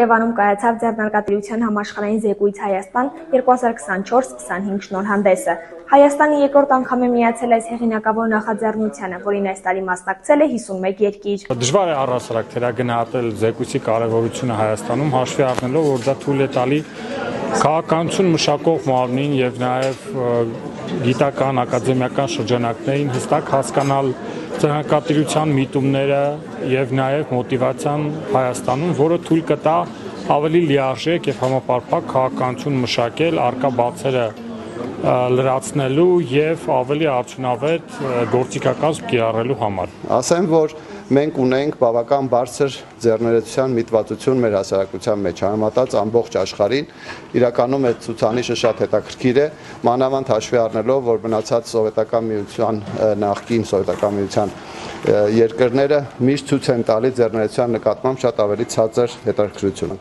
Երևանում կայացավ ձեռնարկատիրության համաշխարհային զեկույց Հայաստան 2024-25 շնորհանդեսը։ Հայաստանը երկրորդ անգամ է միացել այս հեղինակավոր նախաձեռնությանը, որին այս տարի մասնակցել է 51 երկիր։ Դժվար է առհասարակ թերագնահատել զեկույցի կարևորությունը Հայաստանում, հաշվի առնելով, որ դա թույլ է տալի քաղաքականություն մշակող մարմնին եւ նաեւ գիտական, ակադեմիական շրջանակներին հստակ հասկանալ ձեռնարկատիրության միտումները եւ նաեւ մոտիվացիան Հայաստանում, որը թույլ կտա ավելի լիարժեք եւ համապարփակ քաղաքականություն մշակել, առկա բացերը լրացնելու եւ ավելի արդյունավետ գործիքակազմ կիրառելու համար։ Ասեմ, որ մենք ունենք բավական բարձր ձեռներեցության միտվածություն մեր հասարակության մեջ, համեմատած ամբողջ աշխարհին, իրականում այդ ցուցանիշը շատ հետաքրքիր է, մանավանդ հաշվի առնելով, որ մնացած սովետական միության, նախկին սովետական միության երկրները միշտ ցույց են տալի ձեռներեցության նկատմամբ շատ ավելի ցածր հետաքրքրություն։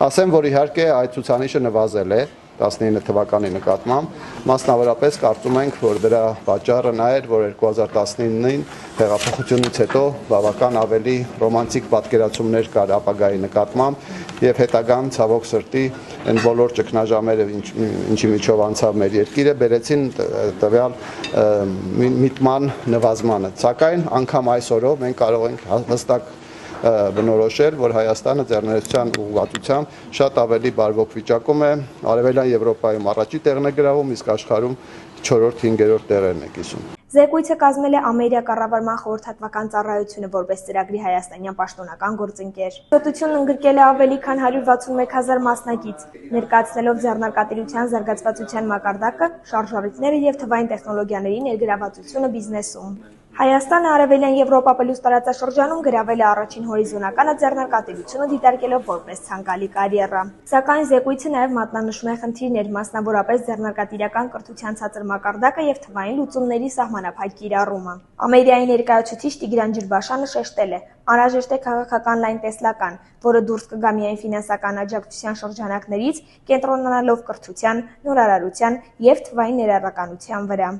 Ասեմ, որ իհարկե այդ ցուցանիշը նվազել է 19 թվականի նկատմամբ, մասնավորապես կարծում ենք, որ դրա պատճառը նա էր, որ 2019-ին հեղափոխությունից հետո բավական ավելի ռոմանտիկ պատկերացումներ կար ապագայի նկատմամբ եւ հետագան ցավոք սրտի այն բոլոր ճգնաժամերը, ինչի միջով անցավ մեր երկիրը, բերեցին տվյալ միտման նվազմանը։ Սակայն անգամ այսօրով մենք կարող ենք հստակ բնորոշել, որ Հայաստանը ձեռներեցության ուղղվածությամբ շատ ավելի բարվոք վիճակում է, Արևելյան Եվրոպայում առաջի տեղն է գրավում, իսկ աշխարհում 4-5-րդ տեղերն է կիսում։ Զեկույցը կազմել է Ամերիկա կառավարման խորհրդատվական ծառայությունը որպես ծրագրի հայաստանյան պաշտոնական գործընկեր։ Ծոտությունն ընդգրկել է ավելի քան 161,000 մասնակից, ներկայացնելով ձեռնարկատիրության զարգացվածության մակարդակը, շարժառիթները եւ թվային տեխնոլոգիաների ներգրավվածությունը բիզնեսում։ Հայաստանը Արևելյան Եվրոպա պլյուս տարածաշրջանում գրավել է առաջին հորիզոնականը ձեռնարկատիրությունը դիտարկելով որպես ցանկալի կարիերա։ Սակայն զեկույցը նաև մատնանշում է խնդիրներ, մասնավորապես ձեռնարկատիրական կրթության ցածր մակարդակը եւ թվային լուծումների սահմանափակ կիրառումը։ Ամերիկայի ներկայացուցիչ Տիգրան Ջրբաշյանը շեշտել է. անհրաժեշտ է քաղաքական լայն տեսլական, որը դուրս կգա միայն ֆինանսական աջակցության շրջանակներից, կենտրոնանալով կրթության, նորարարության եւ թվային ներառականության վրա։